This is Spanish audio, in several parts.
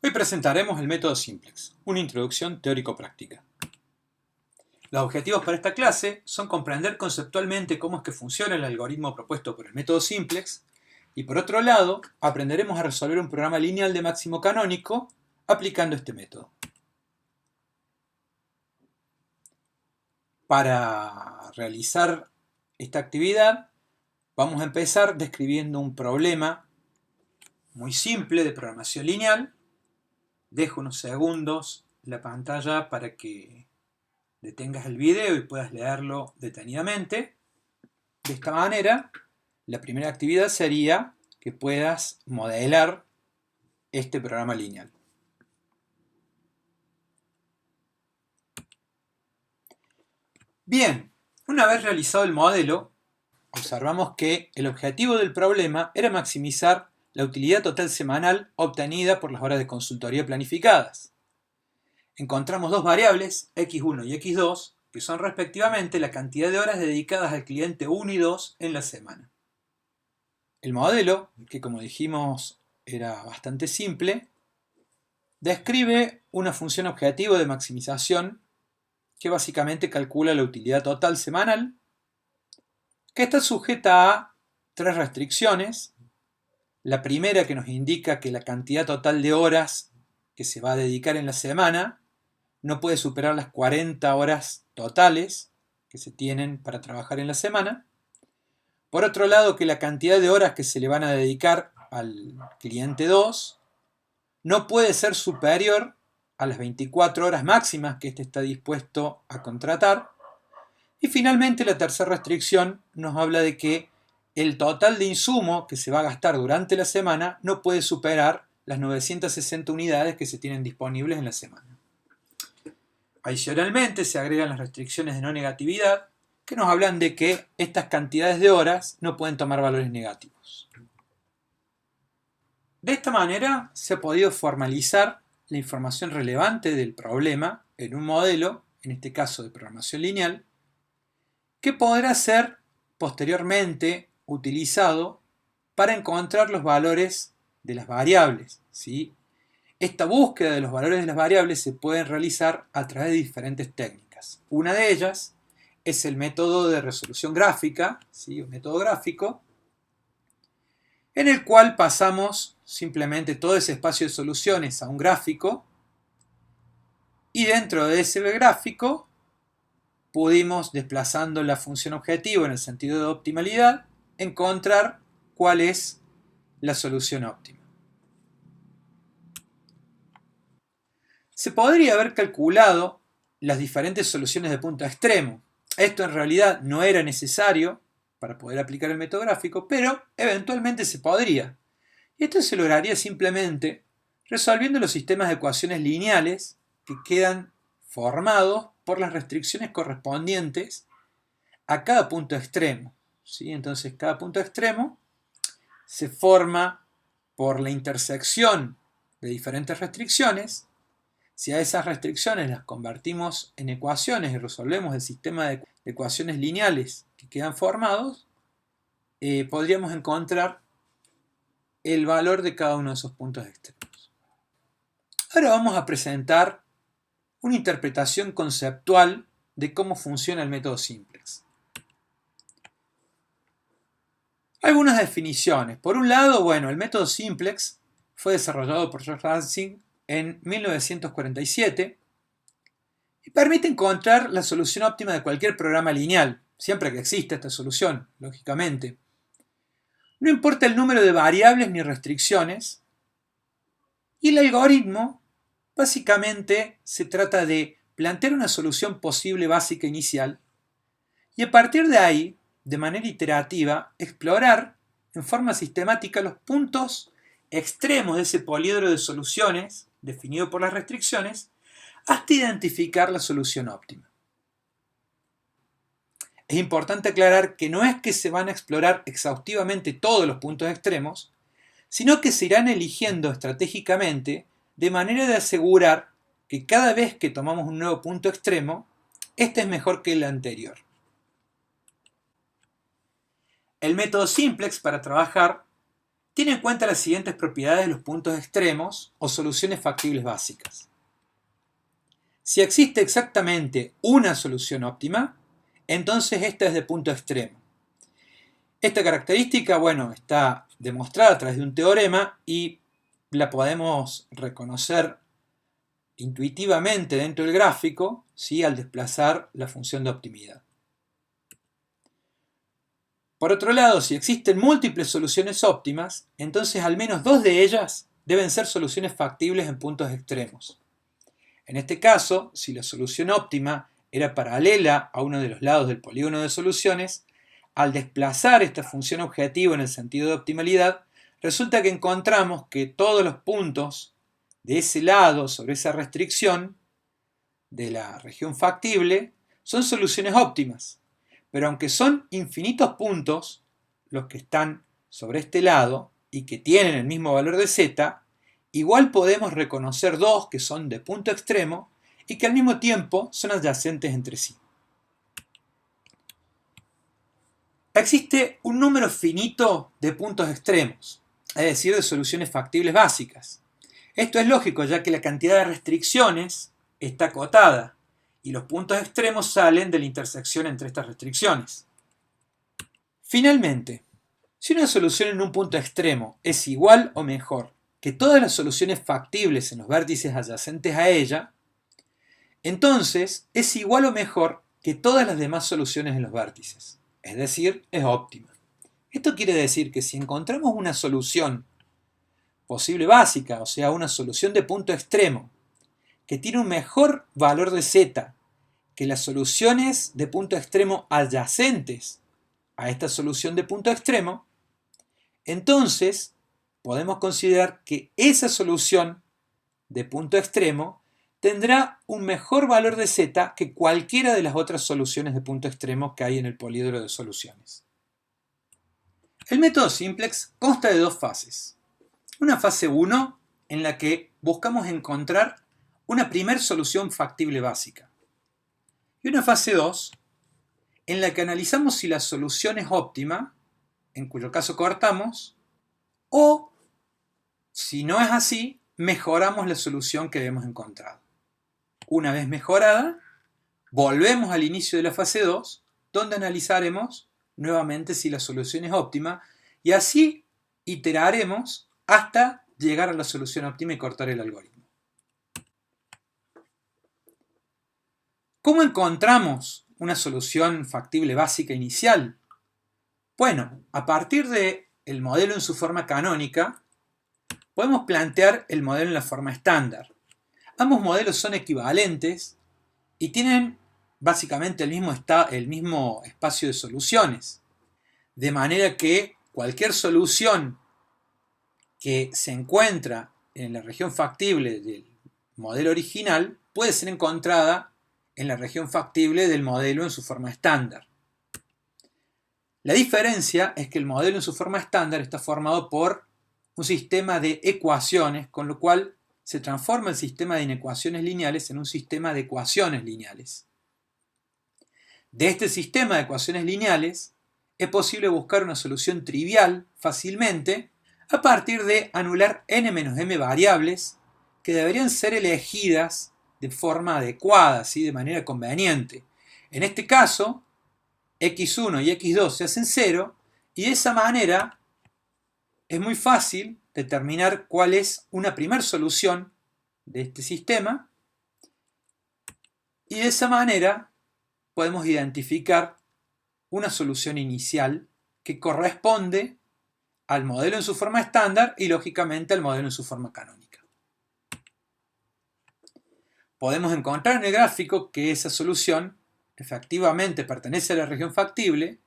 Hoy presentaremos el método Simplex, una introducción teórico-práctica. Los objetivos para esta clase son comprender conceptualmente cómo es que funciona el algoritmo propuesto por el método Simplex y, por otro lado, aprenderemos a resolver un programa lineal de máximo canónico aplicando este método. Para realizar esta actividad vamos a empezar describiendo un problema muy simple de programación lineal. Dejo unos segundos la pantalla para que detengas el video y puedas leerlo detenidamente. De esta manera, la primera actividad sería que puedas modelar este programa lineal. Bien, una vez realizado el modelo, observamos que el objetivo del problema era maximizar la utilidad total semanal obtenida por las horas de consultoría planificadas. Encontramos dos variables, x1 y x2, que son respectivamente la cantidad de horas dedicadas al cliente 1 y 2 en la semana. El modelo, que como dijimos era bastante simple, describe una función objetivo de maximización que básicamente calcula la utilidad total semanal, que está sujeta a tres restricciones. La primera, que nos indica que la cantidad total de horas que se va a dedicar en la semana no puede superar las 40 horas totales que se tienen para trabajar en la semana. Por otro lado, que la cantidad de horas que se le van a dedicar al cliente 2 no puede ser superior a las 24 horas máximas que éste está dispuesto a contratar. Y finalmente, la tercera restricción nos habla de que el total de insumo que se va a gastar durante la semana no puede superar las 960 unidades que se tienen disponibles en la semana. Adicionalmente, se agregan las restricciones de no negatividad, que nos hablan de que estas cantidades de horas no pueden tomar valores negativos. De esta manera, se ha podido formalizar la información relevante del problema en un modelo, en este caso de programación lineal, que podrá ser posteriormente utilizado para encontrar los valores de las variables, ¿sí? Esta búsqueda de los valores de las variables se puede realizar a través de diferentes técnicas. Una de ellas es el método de resolución gráfica, ¿sí? Un método gráfico, en el cual pasamos simplemente todo ese espacio de soluciones a un gráfico y dentro de ese gráfico pudimos, desplazando la función objetivo en el sentido de optimalidad, encontrar cuál es la solución óptima. Se podría haber calculado las diferentes soluciones de punto extremo. Esto en realidad no era necesario para poder aplicar el método gráfico, pero eventualmente se podría. Y esto se lograría simplemente resolviendo los sistemas de ecuaciones lineales que quedan formados por las restricciones correspondientes a cada punto extremo, ¿sí? Entonces cada punto extremo se forma por la intersección de diferentes restricciones. Si a esas restricciones las convertimos en ecuaciones y resolvemos el sistema de ecuaciones lineales que quedan formados, podríamos encontrar el valor de cada uno de esos puntos extremos. Ahora vamos a presentar una interpretación conceptual de cómo funciona el método Simplex. Algunas definiciones. Por un lado, bueno, el método Simplex fue desarrollado por George Lansing en 1947 y permite encontrar la solución óptima de cualquier programa lineal, siempre que exista esta solución, lógicamente. No importa el número de variables ni restricciones, y el algoritmo básicamente se trata de plantear una solución posible básica inicial y a partir de ahí, de manera iterativa, explorar en forma sistemática los puntos extremos de ese poliedro de soluciones definido por las restricciones hasta identificar la solución óptima. Es importante aclarar que no es que se van a explorar exhaustivamente todos los puntos extremos, sino que se irán eligiendo estratégicamente de manera de asegurar que cada vez que tomamos un nuevo punto extremo, este es mejor que el anterior. El método Simplex para trabajar tiene en cuenta las siguientes propiedades de los puntos extremos o soluciones factibles básicas. Si existe exactamente una solución óptima, entonces esta es de punto extremo. Esta característica, bueno, está demostrada a través de un teorema y la podemos reconocer intuitivamente dentro del gráfico, ¿sí?, al desplazar la función de optimidad. Por otro lado, si existen múltiples soluciones óptimas, entonces al menos dos de ellas deben ser soluciones factibles en puntos extremos. En este caso, si la solución óptima era paralela a uno de los lados del polígono de soluciones, al desplazar esta función objetivo en el sentido de optimalidad, resulta que encontramos que todos los puntos de ese lado sobre esa restricción de la región factible son soluciones óptimas. Pero aunque son infinitos puntos los que están sobre este lado y que tienen el mismo valor de z, igual podemos reconocer dos que son de punto extremo y que al mismo tiempo son adyacentes entre sí. Existe un número finito de puntos extremos, es decir, de soluciones factibles básicas. Esto es lógico, ya que la cantidad de restricciones está acotada y los puntos extremos salen de la intersección entre estas restricciones. Finalmente, si una solución en un punto extremo es igual o mejor que todas las soluciones factibles en los vértices adyacentes a ella, entonces es igual o mejor que todas las demás soluciones en los vértices. Es decir, es óptima. Esto quiere decir que si encontramos una solución posible básica, o sea, una solución de punto extremo, que tiene un mejor valor de z que las soluciones de punto extremo adyacentes a esta solución de punto extremo, entonces podemos considerar que esa solución de punto extremo tendrá un mejor valor de z que cualquiera de las otras soluciones de punto extremo que hay en el políedro de soluciones. El método simplex consta de dos fases. Una fase 1 en la que buscamos encontrar una primer solución factible básica. Y una fase 2 en la que analizamos si la solución es óptima, en cuyo caso cortamos, o si no es así, mejoramos la solución que hemos encontrado. Una vez mejorada, volvemos al inicio de la fase 2, donde analizaremos nuevamente si la solución es óptima, y así iteraremos hasta llegar a la solución óptima y cortar el algoritmo. ¿Cómo encontramos una solución factible básica inicial? Bueno, a partir del modelo en su forma canónica, podemos plantear el modelo en la forma estándar. Ambos modelos son equivalentes y tienen básicamente el mismo espacio de soluciones. De manera que cualquier solución que se encuentra en la región factible del modelo original puede ser encontrada en la región factible del modelo en su forma estándar. La diferencia es que el modelo en su forma estándar está formado por un sistema de ecuaciones, con lo cual se transforma el sistema de inecuaciones lineales en un sistema de ecuaciones lineales. De este sistema de ecuaciones lineales es posible buscar una solución trivial fácilmente a partir de anular n-m variables que deberían ser elegidas de forma adecuada, ¿sí?, de manera conveniente. En este caso, x1 y x2 se hacen 0 y de esa manera es muy fácil determinar cuál es una primer solución de este sistema y de esa manera podemos identificar una solución inicial que corresponde al modelo en su forma estándar y lógicamente al modelo en su forma canónica. Podemos encontrar en el gráfico que esa solución efectivamente pertenece a la región factible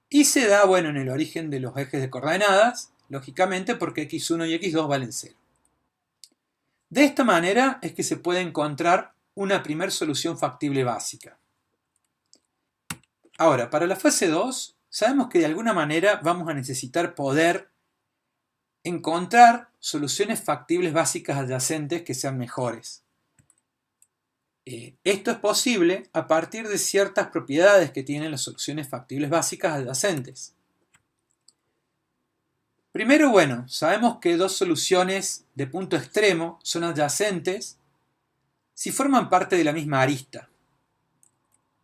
y se da, bueno, en el origen de los ejes de coordenadas, lógicamente porque x1 y x2 valen 0. De esta manera es que se puede encontrar una primer solución factible básica. Ahora, para la fase 2, sabemos que de alguna manera vamos a necesitar poder encontrar soluciones factibles básicas adyacentes que sean mejores. Esto es posible a partir de ciertas propiedades que tienen las soluciones factibles básicas adyacentes. Primero, bueno, sabemos que dos soluciones de punto extremo son adyacentes si forman parte de la misma arista.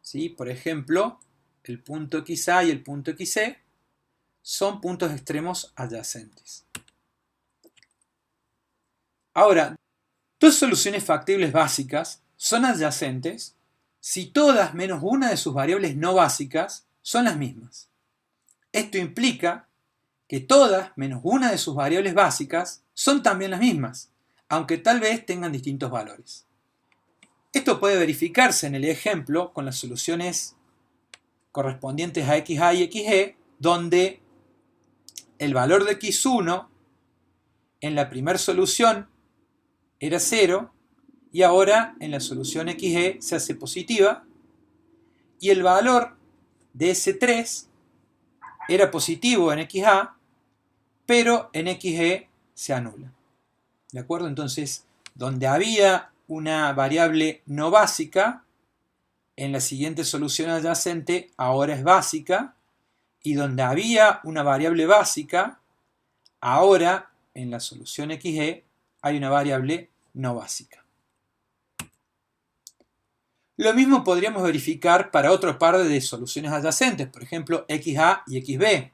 ¿Sí? Por ejemplo, el punto XA y el punto XE son puntos extremos adyacentes. Ahora, dos soluciones factibles básicas son adyacentes si todas menos una de sus variables no básicas son las mismas. Esto implica que todas menos una de sus variables básicas son también las mismas, aunque tal vez tengan distintos valores. Esto puede verificarse en el ejemplo con las soluciones correspondientes a XA y XE, donde el valor de X1 en la primera solución era 0 y ahora en la solución XE se hace positiva y el valor de S3 era positivo en XA, pero en XE se anula. ¿De acuerdo? Entonces, donde había una variable no básica, en la siguiente solución adyacente ahora es básica, y donde había una variable básica, ahora en la solución XE hay una variable no básica. Lo mismo podríamos verificar para otro par de soluciones adyacentes, por ejemplo XA y XB.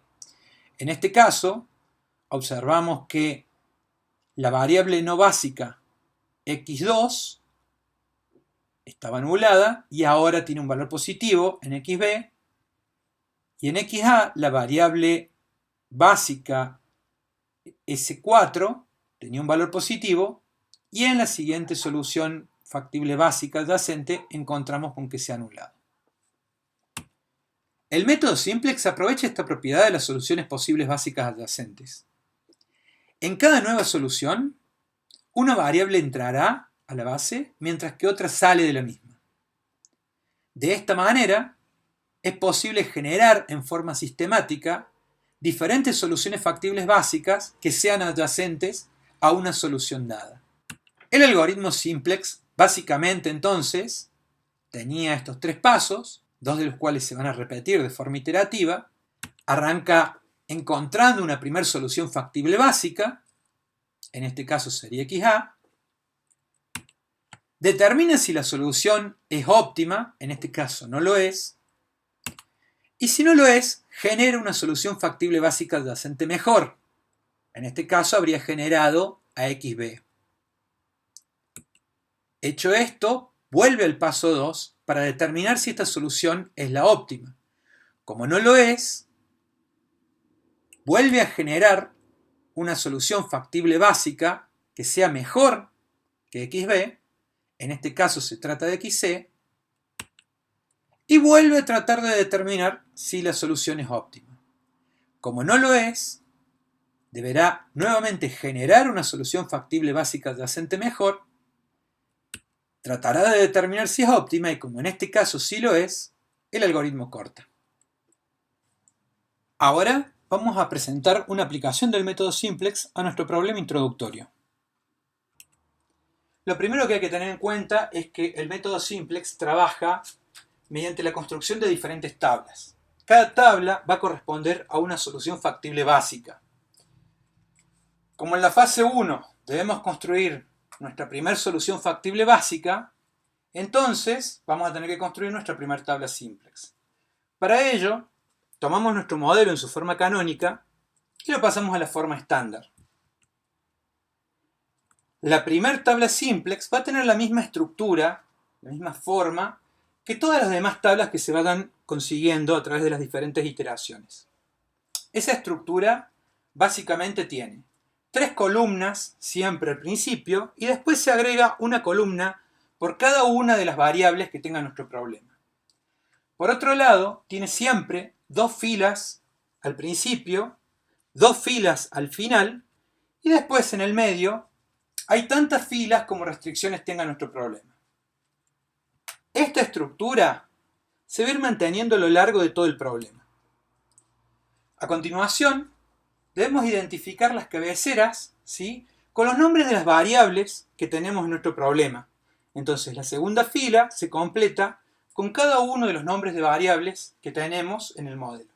En este caso, observamos que la variable no básica X2 estaba anulada y ahora tiene un valor positivo en XB, y en XA la variable básica S4 tenía un valor positivo y en la siguiente solución factible básica adyacente encontramos con que se ha anulado. El método simplex aprovecha esta propiedad de las soluciones posibles básicas adyacentes. En cada nueva solución, una variable entrará a la base mientras que otra sale de la misma. De esta manera, es posible generar en forma sistemática diferentes soluciones factibles básicas que sean adyacentes a una solución dada. El algoritmo simplex básicamente entonces tenía estos tres pasos, dos de los cuales se van a repetir de forma iterativa. Arranca encontrando una primera solución factible básica, en este caso sería XA, determina si la solución es óptima, en este caso no lo es, y si no lo es, genera una solución factible básica adyacente mejor. En este caso habría generado a XB. Hecho esto, vuelve al paso 2 para determinar si esta solución es la óptima. Como no lo es, vuelve a generar una solución factible básica que sea mejor que XB, en este caso se trata de XC, y vuelve a tratar de determinar si la solución es óptima. Como no lo es, deberá nuevamente generar una solución factible básica adyacente mejor, tratará de determinar si es óptima y como en este caso sí lo es, el algoritmo corta. Ahora vamos a presentar una aplicación del método simplex a nuestro problema introductorio. Lo primero que hay que tener en cuenta es que el método simplex trabaja mediante la construcción de diferentes tablas. Cada tabla va a corresponder a una solución factible básica. Como en la fase 1 debemos construir nuestra primera solución factible básica, entonces vamos a tener que construir nuestra primera tabla simplex. Para ello, tomamos nuestro modelo en su forma canónica y lo pasamos a la forma estándar. La primera tabla simplex va a tener la misma estructura, la misma forma, que todas las demás tablas que se vayan consiguiendo a través de las diferentes iteraciones. Esa estructura básicamente tiene 3 columnas siempre al principio y después se agrega una columna por cada una de las variables que tenga nuestro problema. Por otro lado, tiene siempre 2 filas al principio, 2 filas al final y después en el medio hay tantas filas como restricciones tenga nuestro problema. Esta estructura se va a ir manteniendo a lo largo de todo el problema. A continuación, debemos identificar las cabeceras, ¿sí?, con los nombres de las variables que tenemos en nuestro problema. Entonces, la segunda fila se completa con cada uno de los nombres de variables que tenemos en el modelo.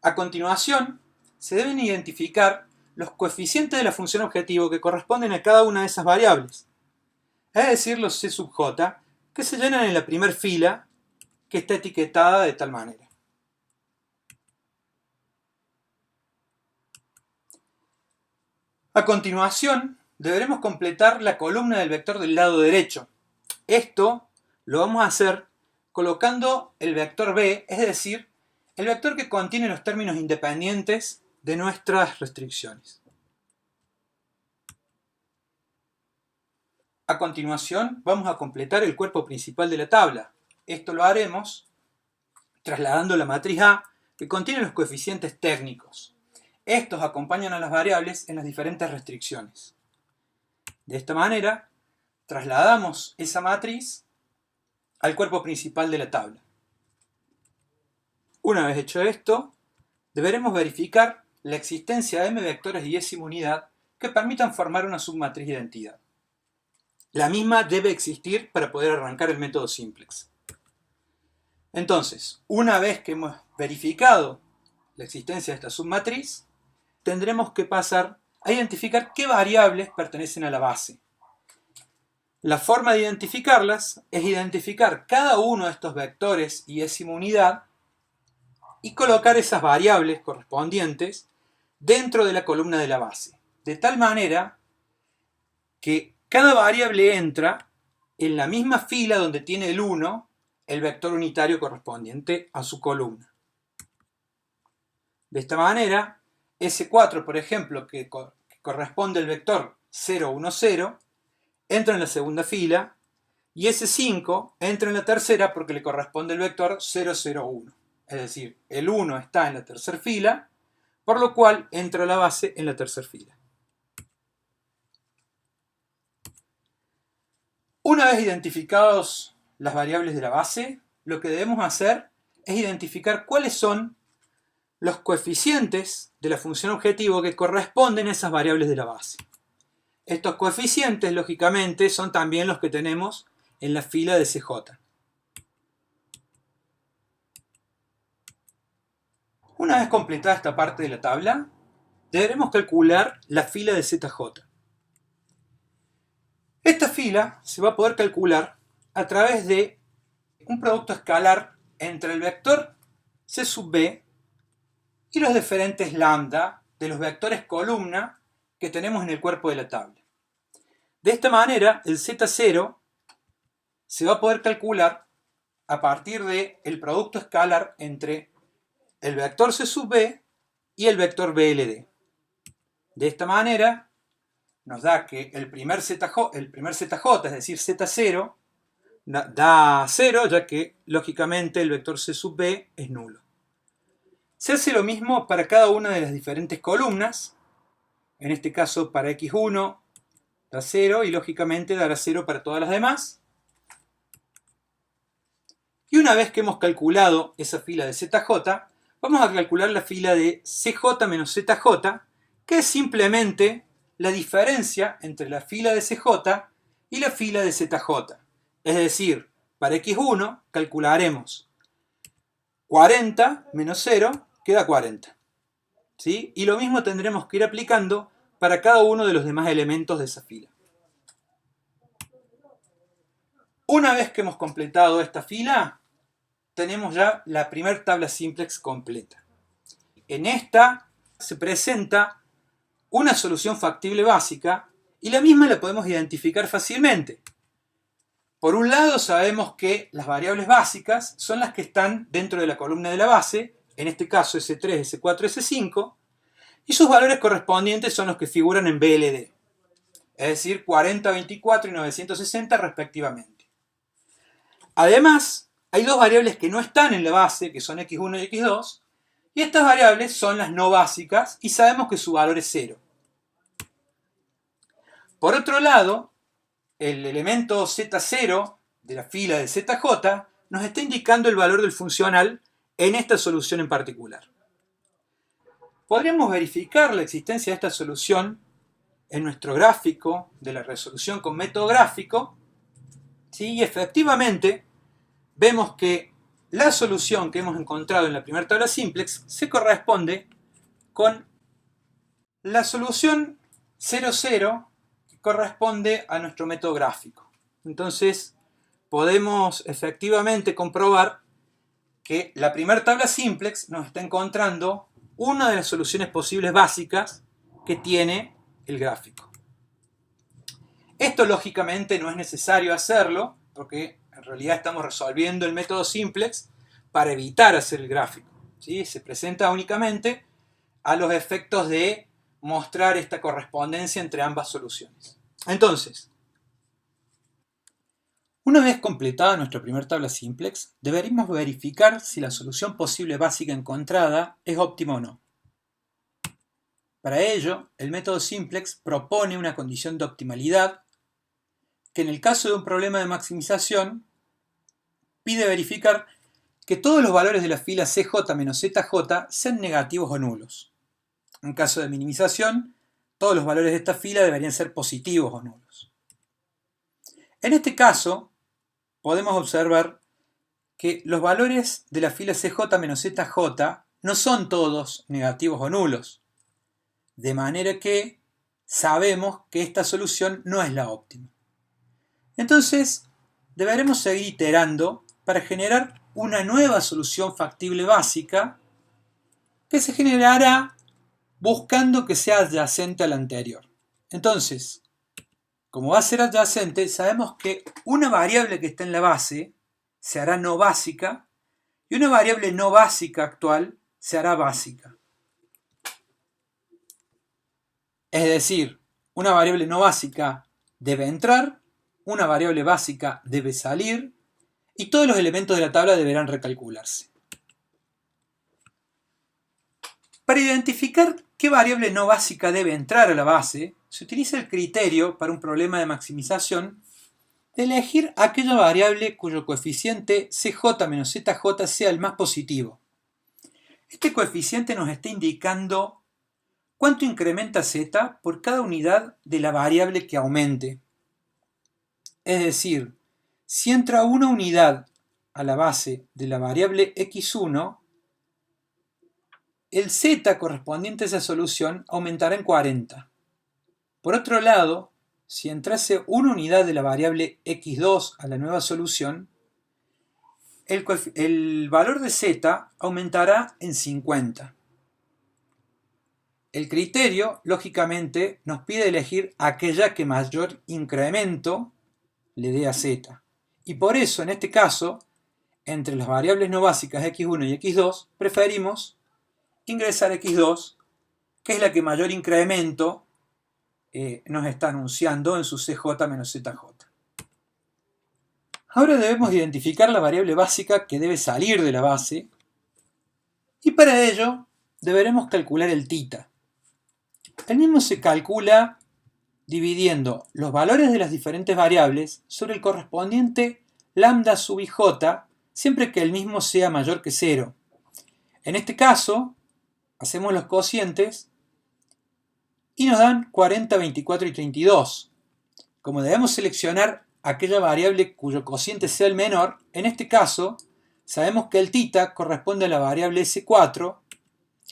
A continuación, se deben identificar los coeficientes de la función objetivo que corresponden a cada una de esas variables, es decir, los C sub j, que se llenan en la primera fila, que está etiquetada de tal manera. A continuación, deberemos completar la columna del vector del lado derecho. Esto lo vamos a hacer colocando el vector b, es decir, el vector que contiene los términos independientes de nuestras restricciones. A continuación, vamos a completar el cuerpo principal de la tabla. Esto lo haremos trasladando la matriz A, que contiene los coeficientes técnicos. Estos acompañan a las variables en las diferentes restricciones. De esta manera, trasladamos esa matriz al cuerpo principal de la tabla. Una vez hecho esto, deberemos verificar la existencia de m vectores y décima unidad que permitan formar una submatriz de identidad. La misma debe existir para poder arrancar el método simplex. Entonces, una vez que hemos verificado la existencia de esta submatriz, tendremos que pasar a identificar qué variables pertenecen a la base. La forma de identificarlas es identificar cada uno de estos vectores y décima unidad y colocar esas variables correspondientes dentro de la columna de la base, de tal manera que cada variable entra en la misma fila donde tiene el 1, el vector unitario correspondiente a su columna. De esta manera, S4, por ejemplo, que corresponde al vector 0, 1, 0, entra en la segunda fila, y S5 entra en la tercera porque le corresponde el vector 0, 0, 1. Es decir, el 1 está en la tercera fila, por lo cual entra la base en la tercera fila. Una vez identificados las variables de la base, lo que debemos hacer es identificar cuáles son los coeficientes de la función objetivo que corresponden a esas variables de la base. Estos coeficientes, lógicamente, son también los que tenemos en la fila de CJ. Una vez completada esta parte de la tabla, deberemos calcular la fila de ZJ. Esta fila se va a poder calcular a través de un producto escalar entre el vector C sub b y los diferentes lambda de los vectores columna que tenemos en el cuerpo de la tabla. De esta manera, el Z0 se va a poder calcular a partir del producto escalar entre el vector C sub b y el vector BLD. De esta manera, nos da que el primer ZJ, es decir, Z0, da 0, ya que, lógicamente, el vector C sub b es nulo. Se hace lo mismo para cada una de las diferentes columnas. En este caso, para X1 da 0 y, lógicamente, dará 0 para todas las demás. Y una vez que hemos calculado esa fila de ZJ, vamos a calcular la fila de CJ menos ZJ, que es simplemente la diferencia entre la fila de CJ y la fila de ZJ. Es decir, para X1 calcularemos 40 menos 0, queda 40. ¿Sí? Y lo mismo tendremos que ir aplicando para cada uno de los demás elementos de esa fila. Una vez que hemos completado esta fila, tenemos ya la primera tabla simplex completa. En esta se presenta una solución factible básica y la misma la podemos identificar fácilmente. Por un lado, sabemos que las variables básicas son las que están dentro de la columna de la base, en este caso S3, S4, S5, y sus valores correspondientes son los que figuran en BLD, es decir, 40, 24 y 960 respectivamente. Además, hay dos variables que no están en la base, que son X1 y X2, y estas variables son las no básicas y sabemos que su valor es 0. Por otro lado, el elemento Z0 de la fila de ZJ nos está indicando el valor del funcional en esta solución en particular. Podríamos verificar la existencia de esta solución en nuestro gráfico de la resolución con método gráfico, ¿sí? Y efectivamente vemos que la solución que hemos encontrado en la primera tabla simplex se corresponde con la solución 0, 0 que corresponde a nuestro método gráfico. Entonces podemos efectivamente comprobar que la primera tabla simplex nos está encontrando una de las soluciones posibles básicas que tiene el gráfico. Esto lógicamente no es necesario hacerlo porque en realidad estamos resolviendo el método simplex para evitar hacer el gráfico, ¿sí? Se presenta únicamente a los efectos de mostrar esta correspondencia entre ambas soluciones. Entonces, una vez completada nuestra primera tabla simplex, deberíamos verificar si la solución posible básica encontrada es óptima o no. Para ello, el método simplex propone una condición de optimalidad que en el caso de un problema de maximización pide verificar que todos los valores de la fila CJ menos ZJ sean negativos o nulos. En caso de minimización, todos los valores de esta fila deberían ser positivos o nulos. En este caso, podemos observar que los valores de la fila CJ menos ZJ no son todos negativos o nulos, de manera que sabemos que esta solución no es la óptima. Entonces, deberemos seguir iterando para generar una nueva solución factible básica que se generará buscando que sea adyacente a la anterior. Entonces, como va a ser adyacente, sabemos que una variable que está en la base se hará no básica y una variable no básica actual se hará básica. Es decir, una variable no básica debe entrar, una variable básica debe salir y todos los elementos de la tabla deberán recalcularse. Para identificar qué variable no básica debe entrar a la base, se utiliza el criterio para un problema de maximización de elegir aquella variable cuyo coeficiente CJ menos ZJ sea el más positivo. Este coeficiente nos está indicando cuánto incrementa Z por cada unidad de la variable que aumente. Es decir, si entra una unidad a la base de la variable x1, el z correspondiente a esa solución aumentará en 40. Por otro lado, si entrase una unidad de la variable x2 a la nueva solución, el valor de z aumentará en 50. El criterio, lógicamente, nos pide elegir aquella que mayor incremento le dé a z. Y por eso, en este caso, entre las variables no básicas x1 y x2, preferimos ingresar x2, que es la que mayor incremento nos está anunciando en su CJ menos ZJ. Ahora debemos identificar la variable básica que debe salir de la base y para ello deberemos calcular el θ. El mismo se calcula dividiendo los valores de las diferentes variables sobre el correspondiente lambda sub ij siempre que el mismo sea mayor que 0. En este caso, hacemos los cocientes y nos dan 40, 24 y 32. Como debemos seleccionar aquella variable cuyo cociente sea el menor, en este caso sabemos que el θ corresponde a la variable S4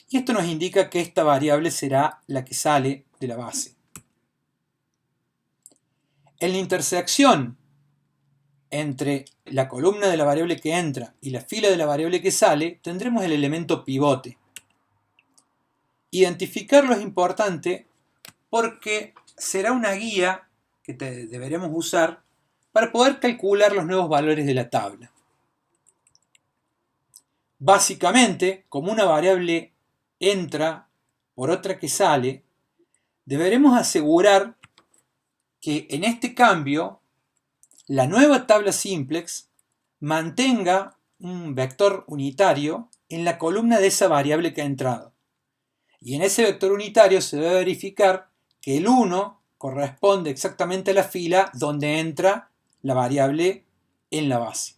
y esto nos indica que esta variable será la que sale de la base. En la intersección entre la columna de la variable que entra y la fila de la variable que sale, tendremos el elemento pivote. Identificarlo es importante porque será una guía que deberemos usar para poder calcular los nuevos valores de la tabla. Básicamente, como una variable entra por otra que sale, deberemos asegurar que en este cambio la nueva tabla simplex mantenga un vector unitario en la columna de esa variable que ha entrado. Y en ese vector unitario se debe verificar que el 1 corresponde exactamente a la fila donde entra la variable en la base.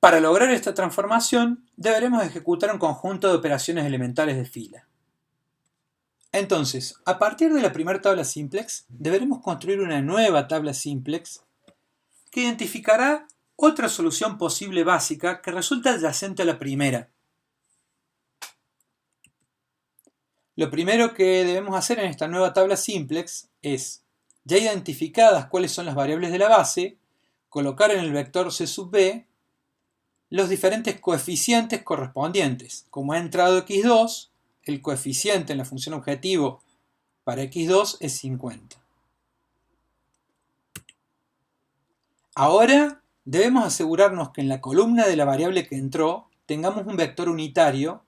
Para lograr esta transformación, deberemos ejecutar un conjunto de operaciones elementales de fila. Entonces, a partir de la primera tabla simplex, deberemos construir una nueva tabla simplex que identificará otra solución posible básica que resulta adyacente a la primera. Lo primero que debemos hacer en esta nueva tabla simplex es, ya identificadas cuáles son las variables de la base, colocar en el vector C sub b los diferentes coeficientes correspondientes. Como ha entrado x2, el coeficiente en la función objetivo para x2 es 50. Ahora debemos asegurarnos que en la columna de la variable que entró tengamos un vector unitario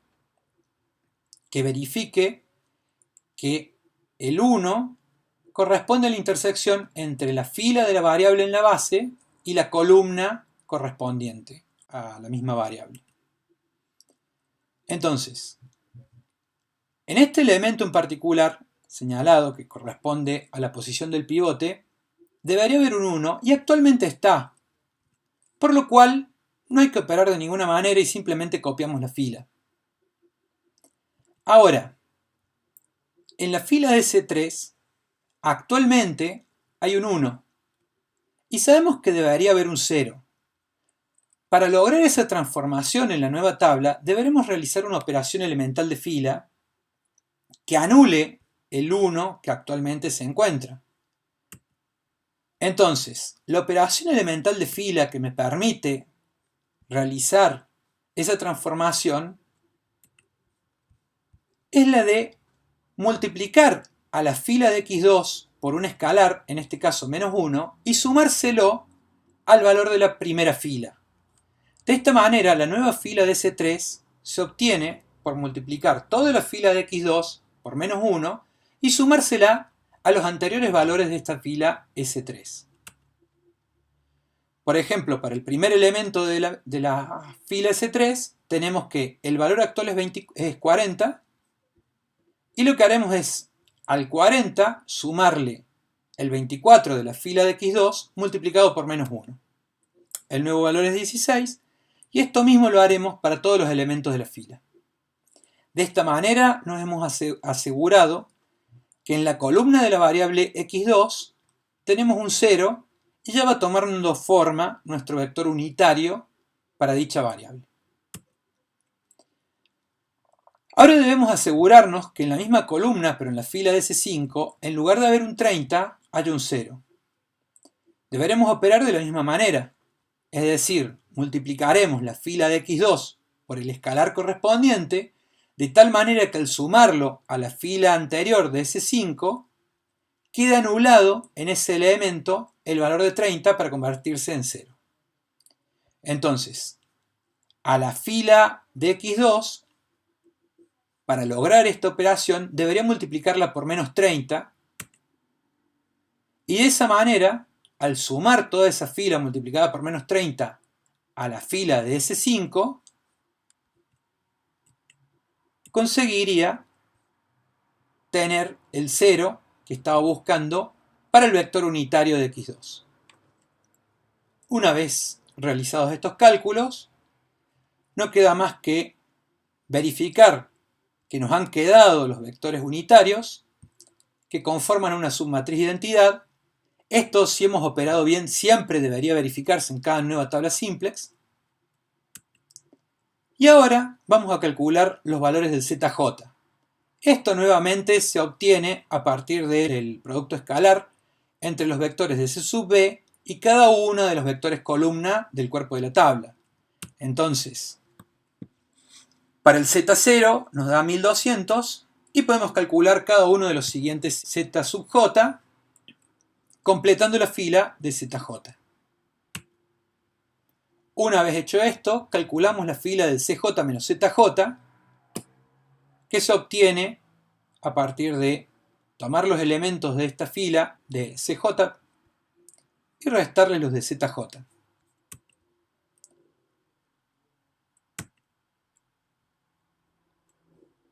que verifique que el 1 corresponde a la intersección entre la fila de la variable en la base y la columna correspondiente a la misma variable. Entonces, en este elemento en particular, señalado que corresponde a la posición del pivote, debería haber un 1 y actualmente está, por lo cual no hay que operar de ninguna manera y simplemente copiamos la fila. Ahora, en la fila de C3, actualmente hay un 1 y sabemos que debería haber un 0. Para lograr esa transformación en la nueva tabla, deberemos realizar una operación elemental de fila que anule el 1 que actualmente se encuentra. Entonces, la operación elemental de fila que me permite realizar esa transformación es la de multiplicar a la fila de x2 por un escalar, en este caso menos 1, y sumárselo al valor de la primera fila. De esta manera, la nueva fila de C3 se obtiene por multiplicar toda la fila de x2 por menos 1 y sumársela a los anteriores valores de esta fila S3. Por ejemplo, para el primer elemento de la fila S3 tenemos que el valor actual es 40 y lo que haremos es al 40 sumarle el 24 de la fila de x2 multiplicado por menos 1. El nuevo valor es 16 y esto mismo lo haremos para todos los elementos de la fila. De esta manera nos hemos asegurado que en la columna de la variable x2 tenemos un 0 y ya va tomando forma nuestro vector unitario para dicha variable. Ahora debemos asegurarnos que en la misma columna, pero en la fila de C5, en lugar de haber un 30, haya un 0. Deberemos operar de la misma manera, es decir, multiplicaremos la fila de x2 por el escalar correspondiente, de tal manera que al sumarlo a la fila anterior de S5, queda anulado en ese elemento el valor de 30 para convertirse en 0. Entonces, a la fila de x2, para lograr esta operación, debería multiplicarla por menos 30, y de esa manera, al sumar toda esa fila multiplicada por menos 30 a la fila de S5, conseguiría tener el 0 que estaba buscando para el vector unitario de x2. Una vez realizados estos cálculos, no queda más que verificar que nos han quedado los vectores unitarios que conforman una submatriz de identidad. Esto, si hemos operado bien, siempre debería verificarse en cada nueva tabla simplex. Y ahora vamos a calcular los valores del ZJ. Esto nuevamente se obtiene a partir del producto escalar entre los vectores de C sub b y cada uno de los vectores columna del cuerpo de la tabla. Entonces, para el Z0 nos da 1200 y podemos calcular cada uno de los siguientes Z sub j completando la fila de ZJ. Una vez hecho esto, calculamos la fila del CJ menos ZJ, que se obtiene a partir de tomar los elementos de esta fila de CJ y restarles los de ZJ.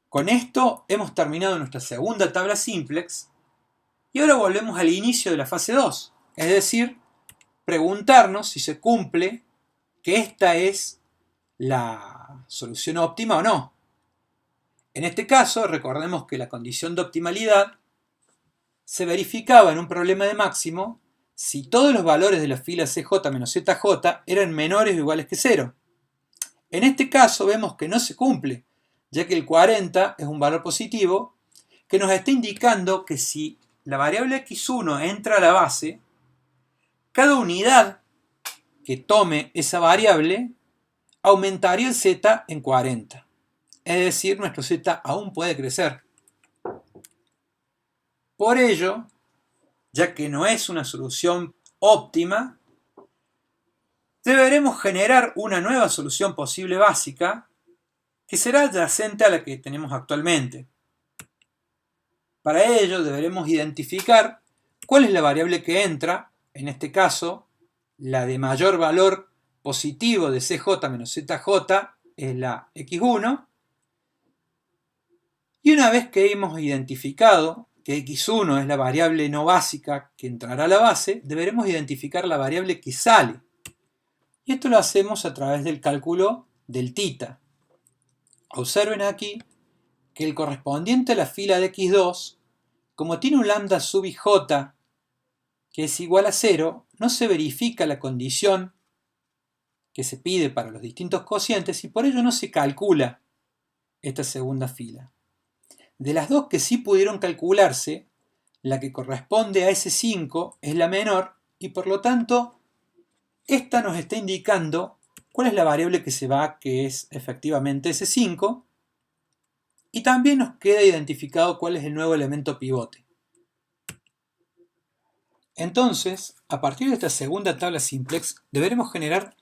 Con esto hemos terminado nuestra segunda tabla simplex y ahora volvemos al inicio de la fase 2, es decir, preguntarnos si se cumple que esta es la solución óptima o no. En este caso, recordemos que la condición de optimalidad se verificaba en un problema de máximo si todos los valores de la fila CJ menos ZJ eran menores o iguales que 0. En este caso vemos que no se cumple, ya que el 40 es un valor positivo que nos está indicando que si la variable x1 entra a la base, cada unidad que tome esa variable aumentaría el z en 40. Es decir, nuestro z aún puede crecer. Por ello, ya que no es una solución óptima, deberemos generar una nueva solución posible básica que será adyacente a la que tenemos actualmente. Para ello deberemos identificar cuál es la variable que entra, en este caso, la de mayor valor positivo de CJ menos ZJ es la x1, y una vez que hemos identificado que x1 es la variable no básica que entrará a la base, deberemos identificar la variable que sale. Y esto lo hacemos a través del cálculo del θ. Observen aquí que el correspondiente a la fila de x2, como tiene un lambda sub ij que es igual a 0, no se verifica la condición que se pide para los distintos cocientes y por ello no se calcula esta segunda fila. De las dos que sí pudieron calcularse, la que corresponde a S5 es la menor y por lo tanto esta nos está indicando cuál es la variable que se va, que es efectivamente S5, y también nos queda identificado cuál es el nuevo elemento pivote. Entonces, a partir de esta segunda tabla simplex, deberemos generar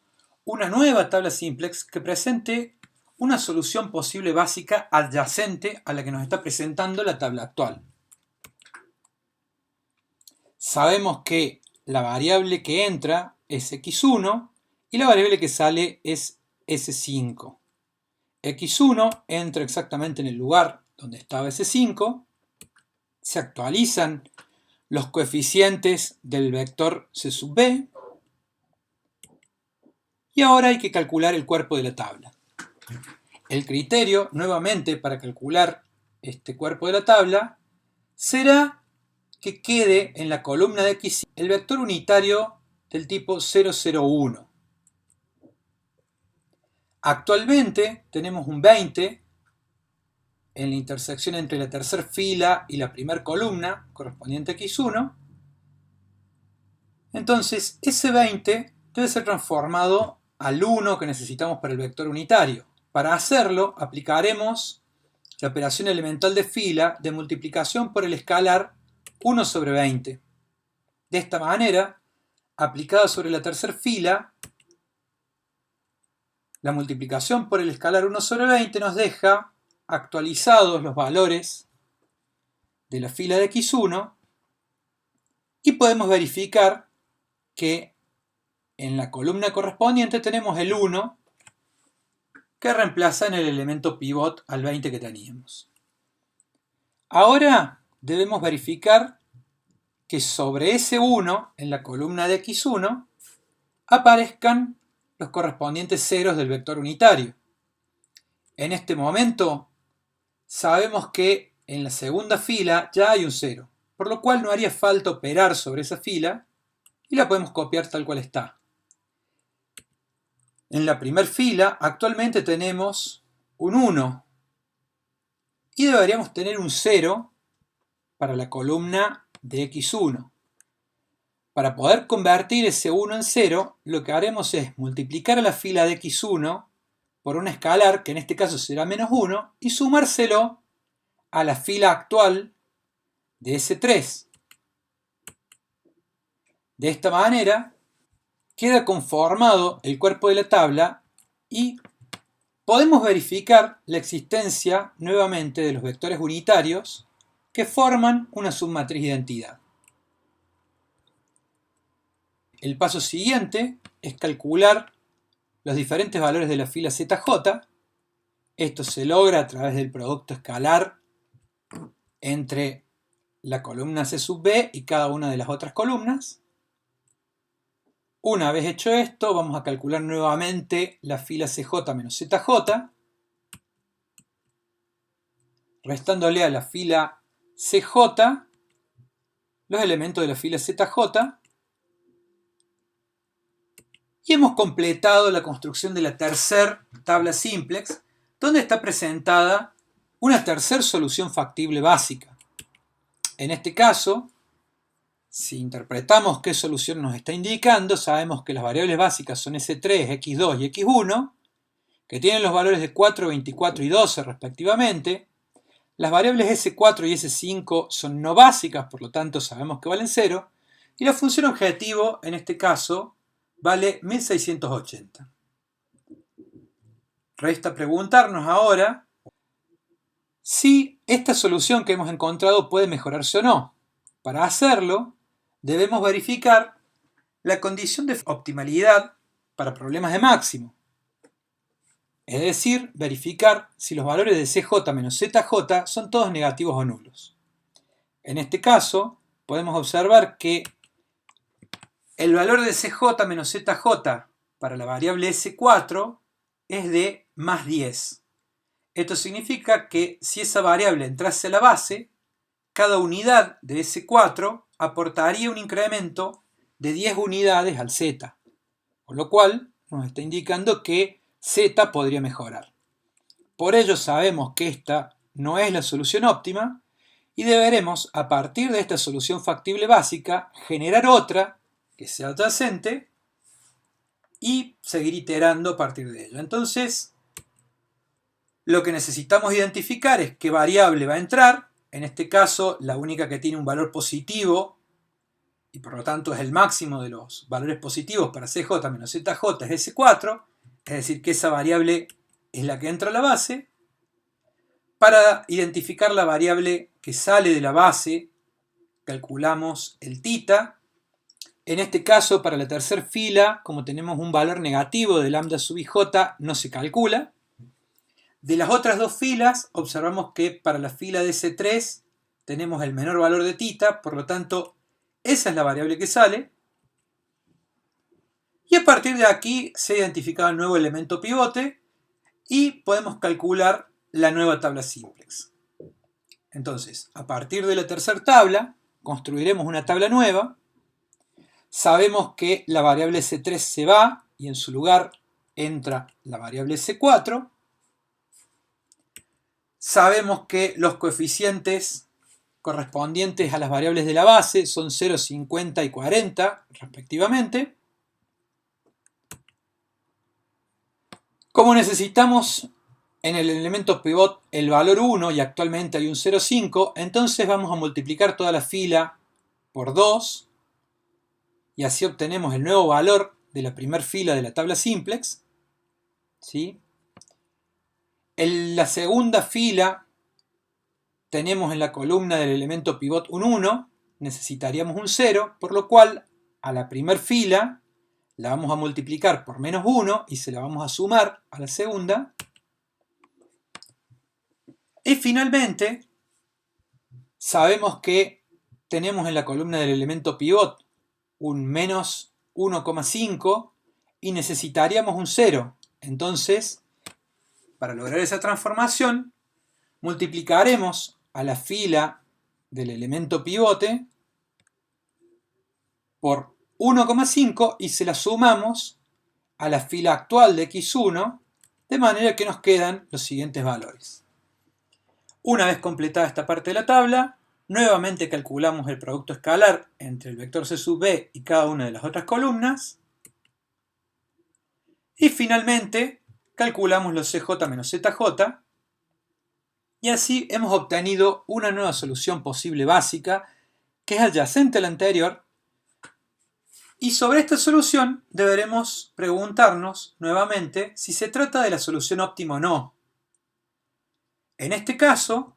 una nueva tabla simplex que presente una solución posible básica adyacente a la que nos está presentando la tabla actual. Sabemos que la variable que entra es x1 y la variable que sale es s5. x1 entra exactamente en el lugar donde estaba s5, se actualizan los coeficientes del vector c sub b y ahora hay que calcular el cuerpo de la tabla. El criterio, nuevamente, para calcular este cuerpo de la tabla será que quede en la columna de x el vector unitario del tipo 0,0,1. Actualmente tenemos un 20 en la intersección entre la tercera fila y la primera columna correspondiente a x1. Entonces ese 20 debe ser transformado al 1 que necesitamos para el vector unitario. Para hacerlo aplicaremos la operación elemental de fila de multiplicación por el escalar 1 sobre 20. De esta manera, aplicada sobre la tercera fila, la multiplicación por el escalar 1 sobre 20 nos deja actualizados los valores de la fila de x1 y podemos verificar que en la columna correspondiente tenemos el 1 que reemplaza en el elemento pivot al 20 que teníamos. Ahora debemos verificar que sobre ese 1 en la columna de x1 aparezcan los correspondientes ceros del vector unitario. En este momento sabemos que en la segunda fila ya hay un 0, por lo cual no haría falta operar sobre esa fila y la podemos copiar tal cual está. En la primera fila actualmente tenemos un 1 y deberíamos tener un 0 para la columna de x1. Para poder convertir ese 1 en 0, lo que haremos es multiplicar a la fila de x1 por un escalar, que en este caso será menos 1, y sumárselo a la fila actual de S3. De esta manera queda conformado el cuerpo de la tabla y podemos verificar la existencia nuevamente de los vectores unitarios que forman una submatriz de identidad. El paso siguiente es calcular los diferentes valores de la fila ZJ. Esto se logra a través del producto escalar entre la columna C sub B y cada una de las otras columnas. Una vez hecho esto, vamos a calcular nuevamente la fila CJ menos ZJ, restándole a la fila CJ los elementos de la fila ZJ Y hemos completado la construcción de la tercera tabla simplex, donde está presentada una tercera solución factible básica. En este caso, si interpretamos qué solución nos está indicando, sabemos que las variables básicas son S3, X2 y X1, que tienen los valores de 4, 24 y 12 respectivamente. Las variables S4 y S5 son no básicas, por lo tanto sabemos que valen 0. Y la función objetivo, en este caso, vale 1680. Resta preguntarnos ahora si esta solución que hemos encontrado puede mejorarse o no. Para hacerlo, debemos verificar la condición de optimalidad para problemas de máximo. Es decir, verificar si los valores de CJ menos ZJ son todos negativos o nulos. En este caso, podemos observar que el valor de CJ menos ZJ para la variable S4 es de más 10. Esto significa que si esa variable entrase a la base, cada unidad de S4 aportaría un incremento de 10 unidades al Z, con lo cual nos está indicando que Z podría mejorar. Por ello sabemos que esta no es la solución óptima y deberemos, a partir de esta solución factible básica, generar otra que sea adyacente y seguir iterando a partir de ella. Entonces, lo que necesitamos identificar es qué variable va a entrar. En este caso, la única que tiene un valor positivo y por lo tanto es el máximo de los valores positivos para CJ menos ZJ es S4, es decir, que esa variable es la que entra a la base. Para identificar la variable que sale de la base, calculamos el θ. En este caso, para la tercera fila, como tenemos un valor negativo de lambda sub ij, no se calcula. De las otras dos filas, observamos que para la fila de S3 tenemos el menor valor de θ, por lo tanto, esa es la variable que sale. Y a partir de aquí se ha identificado el nuevo elemento pivote y podemos calcular la nueva tabla simplex. Entonces, a partir de la tercera tabla, construiremos una tabla nueva. Sabemos que la variable S3 se va y en su lugar entra la variable S4. Sabemos que los coeficientes correspondientes a las variables de la base son 0, 50 y 40 respectivamente. Como necesitamos en el elemento pivot el valor 1 y actualmente hay un 0,5, entonces vamos a multiplicar toda la fila por 2 y así obtenemos el nuevo valor de la primera fila de la tabla simplex. ¿Sí? En la segunda fila tenemos en la columna del elemento pivot un 1, necesitaríamos un 0, por lo cual a la primera fila la vamos a multiplicar por menos 1 y se la vamos a sumar a la segunda. Y finalmente, sabemos que tenemos en la columna del elemento pivot un menos 1,5 y necesitaríamos un 0. Entonces, para lograr esa transformación, multiplicaremos a la fila del elemento pivote por 1,5 y se la sumamos a la fila actual de x1, de manera que nos quedan los siguientes valores. Una vez completada esta parte de la tabla, nuevamente calculamos el producto escalar entre el vector c sub b y cada una de las otras columnas. Y finalmente calculamos los cj menos zj. Y así hemos obtenido una nueva solución posible básica que es adyacente a la anterior. Y sobre esta solución deberemos preguntarnos nuevamente si se trata de la solución óptima o no. En este caso,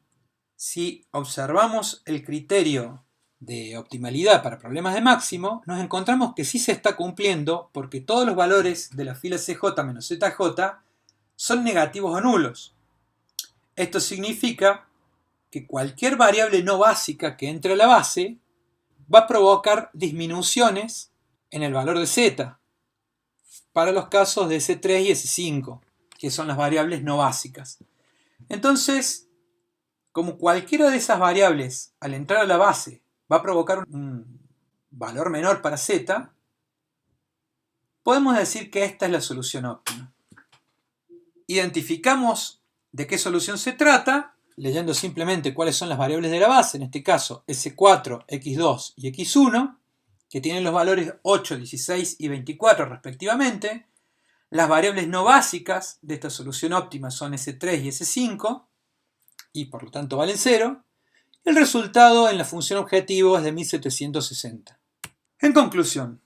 si observamos el criterio de optimalidad para problemas de máximo, nos encontramos que sí se está cumpliendo porque todos los valores de la fila CJ menos ZJ son negativos o nulos. Esto significa que cualquier variable no básica que entre a la base va a provocar disminuciones en el valor de Z para los casos de S3 y S5, que son las variables no básicas. Entonces, como cualquiera de esas variables al entrar a la base va a provocar un valor menor para Z, podemos decir que esta es la solución óptima. Identificamos de qué solución se trata, leyendo simplemente cuáles son las variables de la base, en este caso S4, X2 y X1, que tienen los valores 8, 16 y 24 respectivamente. Las variables no básicas de esta solución óptima son S3 y S5, y por lo tanto valen 0. El resultado en la función objetivo es de 1760. En conclusión,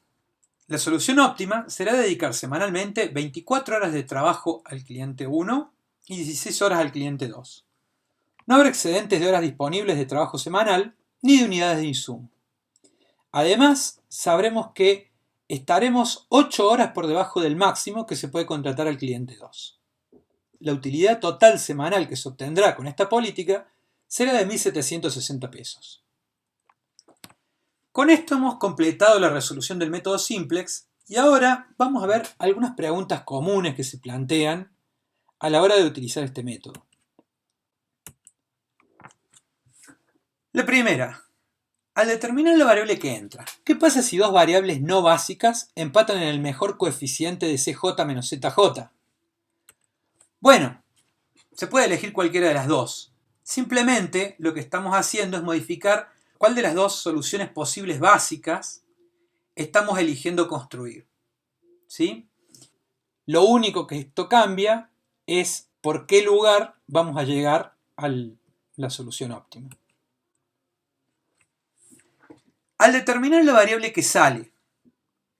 la solución óptima será dedicar semanalmente 24 horas de trabajo al cliente 1 y 16 horas al cliente 2. No habrá excedentes de horas disponibles de trabajo semanal ni de unidades de insumo. Además, sabremos que estaremos 8 horas por debajo del máximo que se puede contratar al cliente 2. La utilidad total semanal que se obtendrá con esta política será de 1.760 pesos. Con esto hemos completado la resolución del método simplex y ahora vamos a ver algunas preguntas comunes que se plantean a la hora de utilizar este método. La primera, al determinar la variable que entra, ¿qué pasa si dos variables no básicas empatan en el mejor coeficiente de CJ menos ZJ? Bueno, se puede elegir cualquiera de las dos. Simplemente lo que estamos haciendo es modificar cuál de las dos soluciones posibles básicas estamos eligiendo construir. ¿Sí? Lo único que esto cambia es por qué lugar vamos a llegar a la solución óptima. Al determinar la variable que sale,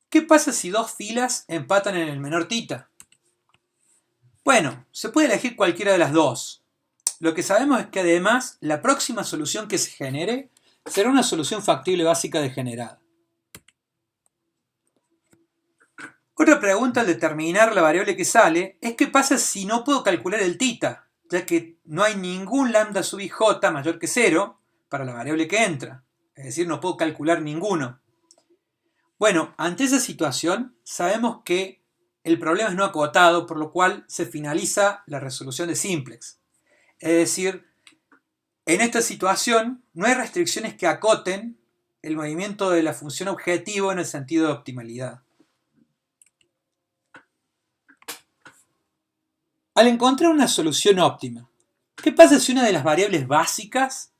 ¿qué pasa si dos filas empatan en el menor tita? Bueno, se puede elegir cualquiera de las dos. Lo que sabemos es que además la próxima solución que se genere será una solución factible básica degenerada. Otra pregunta al determinar la variable que sale es qué pasa si no puedo calcular el tita, ya que no hay ningún lambda sub ij mayor que 0 para la variable que entra. Es decir, no puedo calcular ninguno. Bueno, ante esa situación sabemos que el problema es no acotado, por lo cual se finaliza la resolución de simplex. Es decir, en esta situación no hay restricciones que acoten el movimiento de la función objetivo en el sentido de optimalidad. Al encontrar una solución óptima, ¿qué pasa si una de las variables básicas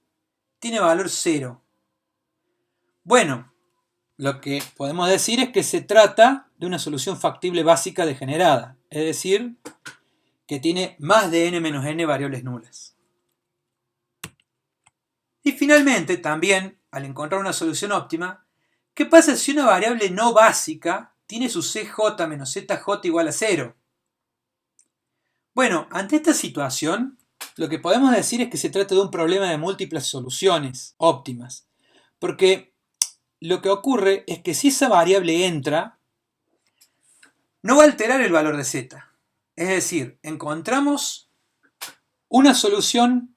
tiene valor 0? Bueno, lo que podemos decir es que se trata de una solución factible básica degenerada, es decir, que tiene más de n menos n variables nulas. Y finalmente, también, al encontrar una solución óptima, ¿qué pasa si una variable no básica tiene su cj menos zj igual a 0? Bueno, ante esta situación, lo que podemos decir es que se trata de un problema de múltiples soluciones óptimas, porque lo que ocurre es que si esa variable entra, no va a alterar el valor de z. Es decir, encontramos una solución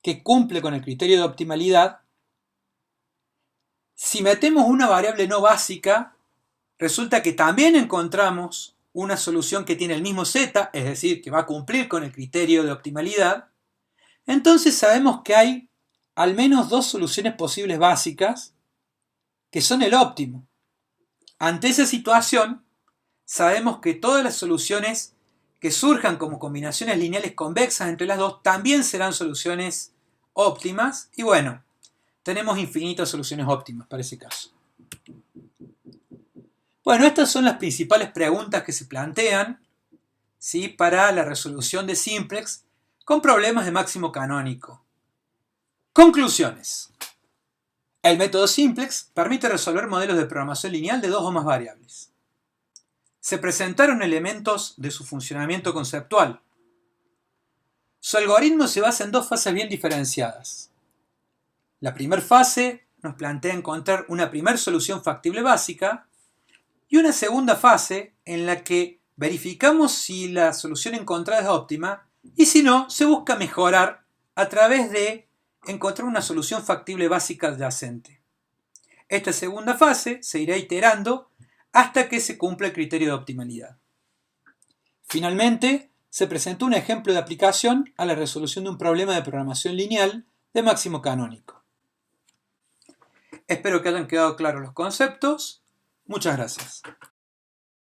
que cumple con el criterio de optimalidad. Si metemos una variable no básica, resulta que también encontramos una solución que tiene el mismo z, es decir, que va a cumplir con el criterio de optimalidad. Entonces sabemos que hay al menos dos soluciones posibles básicas que son el óptimo. Ante esa situación, sabemos que todas las soluciones que surjan como combinaciones lineales convexas entre las dos también serán soluciones óptimas. Y bueno, tenemos infinitas soluciones óptimas para ese caso. Bueno, estas son las principales preguntas que se plantean, ¿sí?, para la resolución de simplex con problemas de máximo canónico. Conclusiones. El método simplex permite resolver modelos de programación lineal de dos o más variables. Se presentaron elementos de su funcionamiento conceptual. Su algoritmo se basa en dos fases bien diferenciadas. La primera fase nos plantea encontrar una primera solución factible básica y una segunda fase en la que verificamos si la solución encontrada es óptima y si no, se busca mejorar a través de encontrar una solución factible básica adyacente. Esta segunda fase se irá iterando hasta que se cumpla el criterio de optimalidad. Finalmente, se presentó un ejemplo de aplicación a la resolución de un problema de programación lineal de máximo canónico. Espero que hayan quedado claros los conceptos. Muchas gracias.